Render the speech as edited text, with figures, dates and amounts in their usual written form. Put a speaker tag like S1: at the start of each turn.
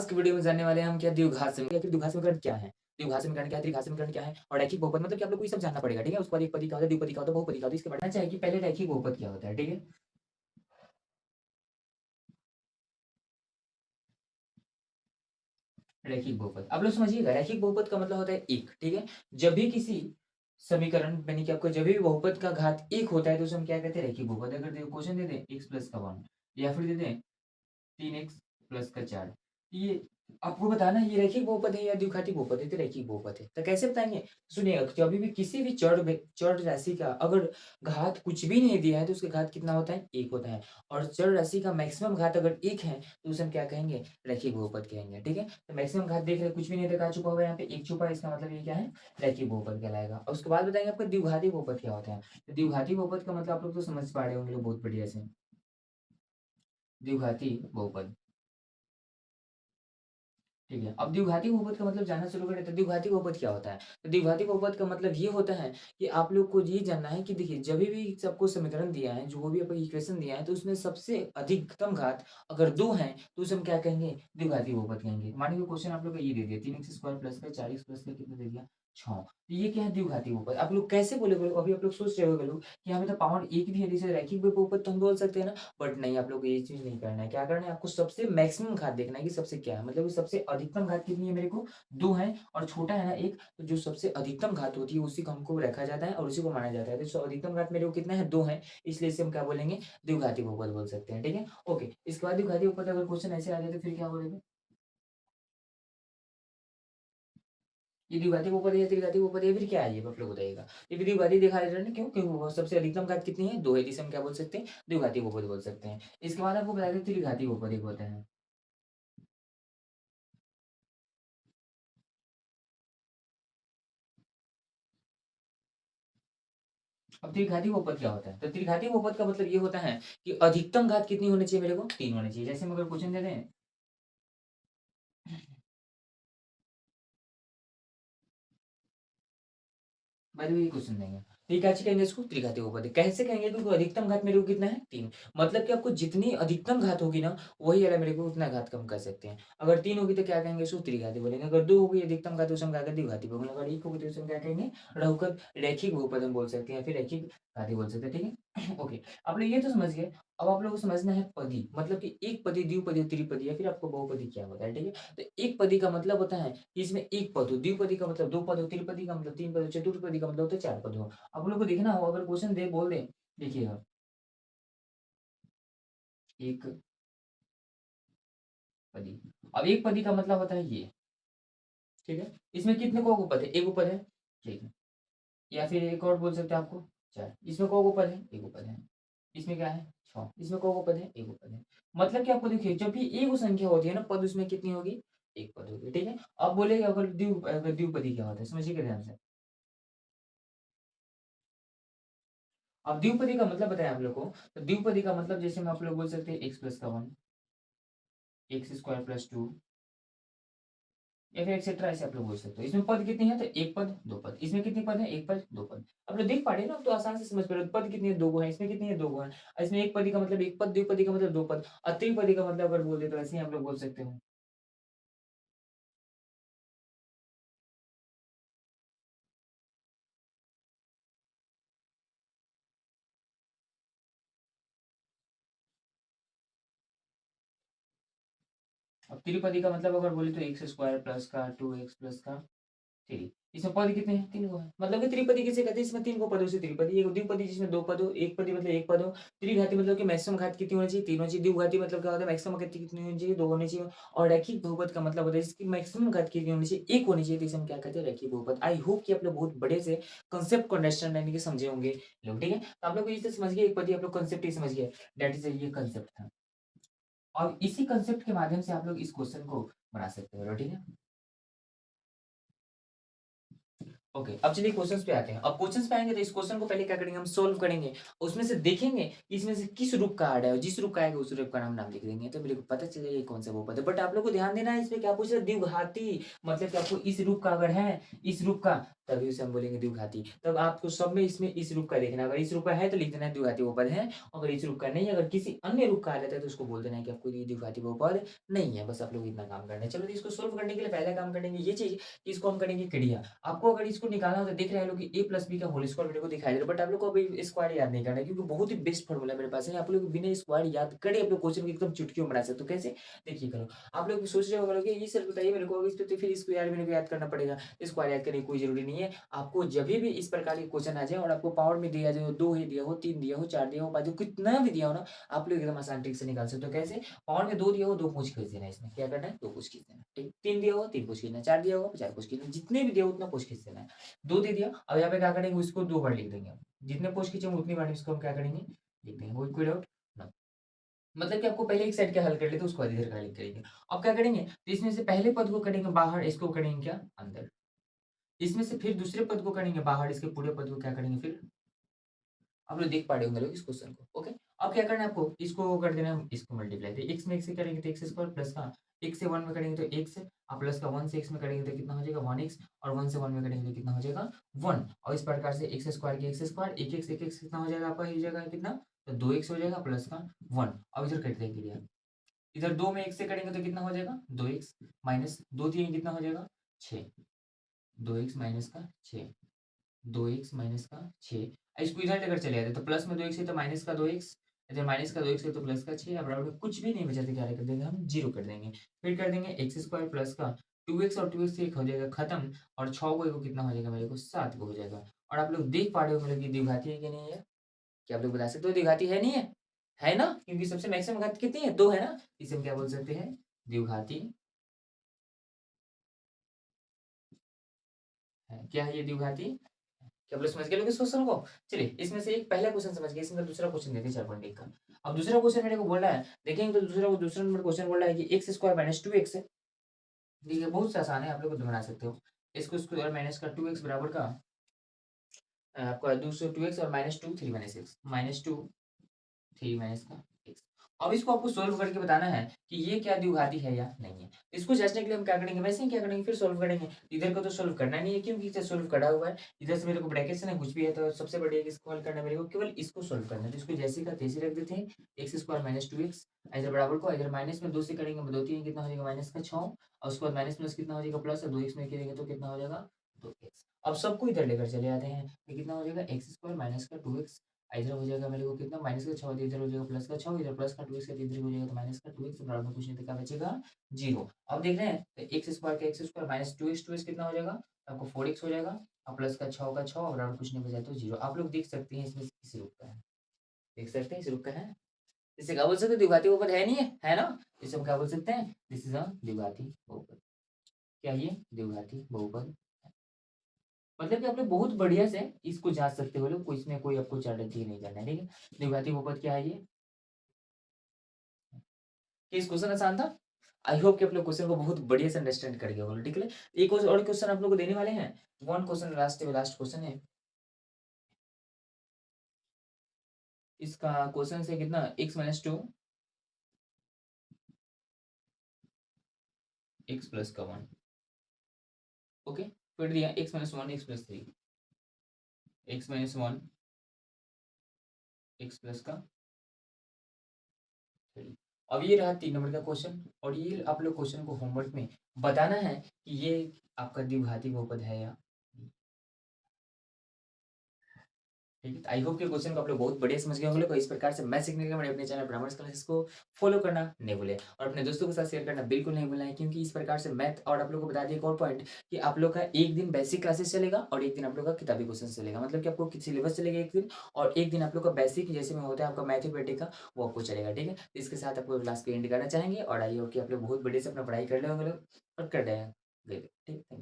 S1: आज की वीडियो में जानने वाले हैं हम क्या द्विघात समीकरण आखिर द्विघात समीकरण क्या है? द्विघात समीकरण क्या है? त्रिघात समीकरण क्या है? और रैखिक बहुपद मतलब कि आप लोग को ये सब जानना पड़ेगा, ठीक है? उसके बाद एकपदी क्या होता है, द्विपदी क्या होता है, बहुपदी क्या होता है, इसके बारे में चाहिए कि पहले रैखिक बहुपद क्या होता है, ठीक है? रैखिक बहुपद। आप लोग समझिएगा रैखिक बहुपद का मतलब होता है 1, ठीक है? जब भी किसी समीकरण यानी कि आपको जब भी बहुपद का घात 1 होता है तो उसे हम क्या कहते हैं? रैखिक बहुपद। अगर देखो क्वेश्चन दे दें x प्लस का 1 या फिर दे दें 3x प्लस का 4, ये आपको बताना है ये रैखिक बहुपद है या द्विघाती बहुपद है, तो रैखिक बहुपद है। तो कैसे बताएँगे? सुनिएगा, कभी भी किसी भी चर राशि का अगर घात कुछ भी नहीं दिया है तो उसका घात कितना होता है? 1 होता है। और चर राशि का मैक्सिमम घात अगर 1 है तो उसे हम क्या कहेंगे? रैखिक बहुपद कहेंगे, ठीक है? तो मैक्सिमम घात देख रहे हैं, कुछ भी नहीं देखा छुपा हुआ है यहाँ पे 1 छुपा है, इसका मतलब ये क्या है? रैखिक बहुपद कहलाएगा। और उसके बाद बताएँगे आपको द्विघाती बहुपद क्या होता है? तो द्विघाती बहुपद का मतलब आप लोग तो समझ पा रहे होंगे बहुत बढ़िया से। द्विघाती बहुपद, ठीक है। अब द्विघाती बहुपद का मतलब जानना शुरू करें तो द्विघाती बहुपद क्या होता है? तो द्विघाती बहुपद का मतलब ये होता है कि आप लोग को ये जानना है कि देखिए जब भी सबको समीकरण दिया है, जो भी आपको इक्वेशन दिया है तो उसमें सबसे अधिकतम घात अगर 2 हैं तो उसे हम क्या कहेंगे? द्विघाती बहुपद कहेंगे। मान लीजिए क्वेश्चन आप लोग को ये दे दिया 3x स्क्वायर प्लस का 4x प्लस का कितना दे दिया? 6। तो ये क्या है? द्विघाती बहुपद। आप लोग कैसे बोलोगे? अभी आप लोग सोच रहे होंगे लोग कि हमें तो पावर 1 भी है, जैसे रैखिक बहुपद तो हम बोल सकते हैं ना, बट नहीं, आप लोग को ये चीज़ नहीं करना है। क्या करना है? आपको सबसे मैक्सिमम घात देखना है कि सबसे क्या है, मतलब कि सबसे अधिकतम घात कितनी है मेरे को? 2 है और छोटा है ना 1, तो जो सबसे अधिकतम घात होती है उसी को हमको रखा जाता है और उसी को माना जाता है। तो जो अधिकतम घात मेरे को कितना है? 2 है, इसलिए इसे हम क्या बोलेंगे? द्विघाती बहुपद बोल सकते हैं, ठीक है? ओके, इसके बाद द्विघाती बहुपद अगर क्वेश्चन ऐसे आ जाए तो फिर क्या बोलेंगे? ये द्विघाती बहुपद है या त्रिघाती बहुपद है या फिर क्या है ये? आप लोग बताइएगा। ये भी द्विघाती दिखाई दे रहा है ना, क्यों? क्योंकि वो सबसे अधिकतम घात कितनी है? 2 है, जिसे हम क्या बोल सकते हैं? द्विघाती बहुपद बोल सकते हैं। इसके बाद आपको बता दें त्रिघाती बहुपद एक होता है। अब त्रिघाती बहुपद क्या होता है? तो त्रिघाती बहुपद का मतलब ये होता है कि अधिकतम घात कितनी होनी चाहिए मेरे को? 3 होनी चाहिए। जैसे हम अगर क्वेश्चन दे दें, बाय द वे ये क्वेश्चन देंगे। तो ये कैसे कहेंगे इसको? त्रिघाती बहुपद। कैसे कहेंगे? क्योंकि अधिकतम घात मेरे को कितना है? 3। मतलब कि आपको जितनी अधिकतम घात होगी ना, वही वाला मेरे को उतना घात कम कर सकते हैं। अगर 3 होगी तो क्या कहेंगे? इसको त्रिघाती बोलेंगे। अगर 2 होगी अधिकतम घात तो उसे हम क्या कहते हैं? द्विघाती बोलेंगे। अगर 1 होगी तो उसे हम क्या कहेंगे? लघुकर रैखिक बहुपद हम बोल सकते हैं या फिर रैखिक घाती बोल सकते हैं, ठीक है? ओके, आप लोग ये तो समझ गए। अब आप लोगों को समझना है पदी, मतलब कि एक पदी, द्विपदी, त्रिपदी या फिर आपको बहुपदी क्या होता है, ठीक है? तो एक पदी का मतलब होता है कि इसमें एक पद हो, द्विपदी का मतलब 2 पद हो, त्रिपदी का मतलब 3 पद हो, चतुर्पदी का मतलब होता है 4 पद हो। आप लोग को देखना हो, अगर क्वेश्चन दे बोल दे, देखिएगा, एक पदी। अब एक पदी का मतलब होता है ये, ठीक है? इसमें कितने को उपपद है? एक उपपद है, ठीक है? या फिर एक और बोल सकते हैं आपको 4। इसमें को उपपद है? एक उपपद है। इसमें क्या है? 6। इसमें को उपपद है? एक उपपद है। मतलब कि आपको देखिए जब भी एक संख्या होती है ना, पद उसमें कितनी होगी? एक पद होगी, ठीक है? अब बोलेगा अगर द्विपदी क्या होता है? समझिएगा ध्यान से। अब द्विपदी का मतलब बताएं आप लोग को, तो द्विपदी का मतलब जैसे हम आप लोग बोल सकते हैं x प्लस का 1, एक्स स्क्वायर प्लस 2 या फिर एक्सेट्रा, ऐसे आप लोग बोल सकते हो। इसमें पद कितनी है? तो एक पद, दो पद। इसमें कितनी पद है? एक पद, दो पद। आप लोग देख पा रहे हैं ना, अब तो आसान से समझ पा रहे हो। पद कितनी है? दो गो है। इसमें कितनी है? दो गो है। इसमें एक पदी का मतलब एक पद, द्विपदी का मतलब दो पद और त्रिपदी का मतलब अगर बोल दे तो ऐसे ही आप लोग बोल सकते हो। अब त्रिपदी का मतलब अगर बोले तो एक्स स्क्वायर प्लस का 2x प्लस का 3। इसमें पद कितने हैं? 3 को है। मतलब कि त्रिपदी किसे कहते हैं? इसमें 3 को पदों से त्रिपदी। एक द्विपदी जिसमें 2 पद हो, एक पदी मतलब एक पद हो। त्रिघाती मतलब कि मैक्सिमम घात कितनी होनी चाहिए? 3 होनी चाहिए। द्विघाती मतलब क्या होता है? मैक्सिमम घात कितनी होनी चाहिए? 2 होनी चाहिए। और रैखिक बहुपद का मतलब होता है जिसकी मैक्सिमम घात कितनी होनी चाहिए? 1 होनी चाहिए, तो इसे हम क्या कहते हैं? रैखिक बहुपद। आई होप कि आप लोग बहुत बड़े से कांसेप्ट को अंडरस्टैंड यानी कि समझे होंगे लोग, ठीक है? तो आप लोग इसे समझ गए, एक पदी आप लोग कांसेप्ट ही समझ गए। दैट इज़ ये कांसेप्ट था। और इसी कांसेप्ट के माध्यम से आप लोग इस क्वेश्चन को बना सकते हो, ठीक है? ओके, अब चलिए क्वेश्चंस पे आते हैं। अब क्वेश्चंस पे आएँगे तो इस क्वेश्चन को पहले क्या करेंगे, हम सोल्व करेंगे। उसमें से देखेंगे कि इसमें से किस रूप का आया है और जिस रूप का आएगा उस रूप का नाम लिख देंगे, तो मेरे को पता चल जाएगा ये कौन सा बहुपद है। बट आप लोग को ध्यान देना है, इसमें क्या पूछ रहा है? द्विघाती, मतलब कि आपको इस रूप का अगर है, इस रूप का, तभी उसे हम बोलेंगे द्विघाती। तब आपको सब में इसमें इस रूप का देखना है, अगर इस रूप का है तो लिख देना है द्विघाती बहुपद है, अगर इस रूप का नहीं है, अगर किसी अन्य रूप का आ जाता है तो उसको बोल देना है कि आपको ये द्विघाती बहुपद नहीं है। बस आप लोग इतना काम करना है। चलो तो इसको सोल्व करने के लिए पहला काम करेंगे ये चीज़ कि इसको हम करेंगे क्रिया। आपको अगर इसको निकालना हो तो देख रहे हैं लोग कि a प्लस बी का होल स्क्वायर मेरे को दिखाई दे रहा है, बट आप लोग को अभी स्क्वायर याद नहीं करना है क्योंकि बहुत ही बेस्ट फॉर्मूला मेरे पास है। आप लोग बिना स्क्वायर याद करे आप लोग क्वेश्चन को एकदम चुटकियों में बना सकते हो। कैसे? देखिए करो। आप लोग सोच रहे होंगे कि ये सर बताइए मेरे को, इस पे तो फिर स्क्वायर मेरे को याद करना पड़ेगा। स्क्वायर याद करने की कोई ज़रूरी नहीं है। आपको जभी भी इस प्रकार के क्वेश्चन आ जाए और आपको पावर में दिया जाए, 2 ही दिया हो, 3 दिया हो, 4 दिया हो, 5 कितना भी दिया हो ना, आप लोग एकदम आसान ट्रिक से निकाल सकते हो। कैसे? पावर में 2 दिया हो, 2 पूंछ खींच देना है इसमें। क्या करना है? 2 पूंछ खींच देना है। ठीक? 3 दिया हो, 3 पूंछ खींचना है, 4 दिया हो, 4 पूंछ खींचना है। जितने भी दिया हो उतना पूंछ खींच देना है। 2 दे दिया, अब यहाँ पे क्या करेंगे इसको 2 बार लिख देंगे हम। जितने पूंछ खींचे उतनी बार इसको हम क्या करेंगे? लिख देंगे। कोई डाउट? नो। मतलब कि आपको पहले एक साइड का हल कर लेते उसके बाद इधर का हल करेंगे। अब क्या करेंगे? तो इसमें से पहले पद को करेंगे बाहर, इसको करेंगे क्या? अंदर। इसमें से फिर दूसरे पद को करेंगे बाहर, इसके पूरे पद को क्या करेंगे फिर? आप लोग देख पा रहे होंगे लोग इस क्वेश्चन को। ओके, अब क्या करना है आपको? इसको कर देना है, इसको मल्टीप्लाई। तो x में x से करेंगे तो x स्क्वायर प्लस का x से 1 में करेंगे तो x, और प्लस का 1 से x में करेंगे तो कितना हो जाएगा 1x, और 1 से 1 में करेंगे तो कितना हो जाएगा 1। और इस प्रकार से x स्क्वायर की x स्क्वायर, 1x कितना हो जाएगा आपका? ये जाएगा कितना? तो 2x हो जाएगा प्लस का 1। अब इधर कट देंगे क्लियर। इधर 2 में x से करेंगे तो कितना हो जाएगा 2x, माइनस 2 दिए कितना हो जाएगा 6। 2x माइनस का 6, 2x माइनस का 6। इसको इधर लेकर चले आते तो प्लस में 2x है तो माइनस का 2x, इधर माइनस का 2x है तो प्लस का 6। अब बराबर में कुछ भी नहीं बचा तो क्या कर देंगे हम? 0 कर देंगे। फिर कर देंगे एक्स स्क्वायर प्लस का 2x, और 2x से 1 हो जाएगा खत्म, और 6 को 1 को कितना हो जाएगा मेरे को? 7 को हो जाएगा। और आप लोग देख पा रहे हो मेरे की द्विघाती है कि नहीं है? क्या आप लोग बता सकते हो द्विघाती है नहीं है? है ना? क्योंकि सबसे मैक्सिमम घात कितनी है? 2 है ना? इसे हम क्या बोल सकते हैं? द्विघाती है। क्या है ये द्विघाती? क्या आप लोग समझ गए लोग इस क्वेश्चन को? चलिए इसमें से एक पहला क्वेश्चन समझ गए, इसमें का दूसरा क्वेश्चन देखते हैं 4.1 का। अब दूसरा क्वेश्चन मेरे को बोल रहा है, देखेंगे तो दूसरा नंबर क्वेश्चन बोल रहा है कि एक्स स्क्वायर माइनस 2x है। देखिए बहुत सा आसान है, आप लोग तो बना सकते हो। इसको स्क्वायर माइनस का 2x बराबर का आपका 2x और minus 2 3 minus x, minus 2 3 minus का एक्स। अब इसको आपको सोल्व करके बताना है कि ये क्या द्विघाती है या नहीं है। इसको जांचने के लिए हम क्या करेंगे? वैसे ही क्या करेंगे, फिर सोल्व करेंगे। इधर को तो सोल्व करना नहीं है क्योंकि इधर सोल्व करा हुआ है। इधर से मेरे को ब्रैकेट से ना कुछ भी है, तो सबसे बढ़िया किसको हल करना है मेरे को? केवल इसको सोल्व करना है। तो इसको जैसे का तैसे रख देते हैं। एक्स स्क्वायर माइनस 2x, इधर बराबर को इधर माइनस में 2 से करेंगे, 2 3 कितना हो जाएगा? माइनस का 6, और उसके बाद माइनस प्लस कितना हो जाएगा? प्लस, और 2x में करेंगे तो कितना हो जाएगा? 2x। अब सबको इधर लेकर चले आते हैं, तो कितना हो जाएगा? एक्स स्क्वायर माइनस का 2x, इधर हो जाएगा मेरे को कितना? माइनस का 6, इधर हो जाएगा प्लस का 6, इधर प्लस का 2x का, इधर हो जाएगा तो माइनस का 2x, बराबर में कुछ नहीं तो क्या बचेगा? 0। अब देख रहे हैं तो एक्स स्क्वायर का एक्स स्क्वायर माइनस 2x कितना हो जाएगा? तो आपको 4x हो जाएगा, और प्लस का 6 का 6, और बराबर कुछ नहीं बचा तो 0। आप लोग देख सकते हैं इसमें किस रूप का है? देख सकते हैं इस रूप का है। इसे क्या बोल सकते हैं? द्विघाती बहुपद है नहीं है? है ना? इसे हम क्या बोल सकते हैं? दिस इज अ द्विघाती बहुपद। क्या ये द्विघाती बहुपद? मतलब कि आप लोग बहुत बढ़िया से इसको जांच सकते हो लोग, कोई इसमें कोई आपको चालाकी नहीं करना है, ठीक है? द्विघाती बहुपद क्या है ये? केस क्वेश्चन आसान था। आई होप कि आप लोग क्वेश्चन को बहुत बढ़िया से अंडरस्टैंड कर गए होंगे, ठीक है? एक और क्वेश्चन आप लोग को देने वाले हैं। वन क्वेश्चन लास्ट क्वेश्चन है। इसका क्वेश्चन है कितना? x माइनस 2 x प्लस का 1। ओके, फिर दिया x minus 1 x plus 3, x minus 1 x plus का 3। अब ये रहा 3 नंबर का क्वेश्चन, और ये आप लोग क्वेश्चन को होमवर्क में बताना है कि ये आपका द्विघाती बहुपद है या नहीं। ठीक है, आई होप कि क्वेश्चन को आप लोग बहुत बढ़िया समझ गए होंगे। तो इस प्रकार से मैं सीखने के लिए अपने चैनल ब्राह्मण्स क्लासेस को फॉलो करना नहीं भूले, और अपने दोस्तों के साथ शेयर करना बिल्कुल नहीं भूलना है, क्योंकि इस प्रकार से मैथ, और आप लोग को बता दिया एक और पॉइंट कि आप लोग का एक दिन बेसिक क्लासेस चलेगा और एक दिन आप लोग का किताबी क्वेश्चन चलेगा। मतलब कि आपको सिलेबस चलेगा एक दिन, और एक दिन आप लोग का बेसिक जैसे में होता है आपका मैथमेटिक का, वो आपको चलेगा। ठीक है, तो इसके साथ आपको क्लास को एंड करना चाहेंगे, और आई होप कि आप लोग बहुत बढ़िया से अपना पढ़ाई कर रहे होंगे लोग, और कर रहे हैं। ठीक।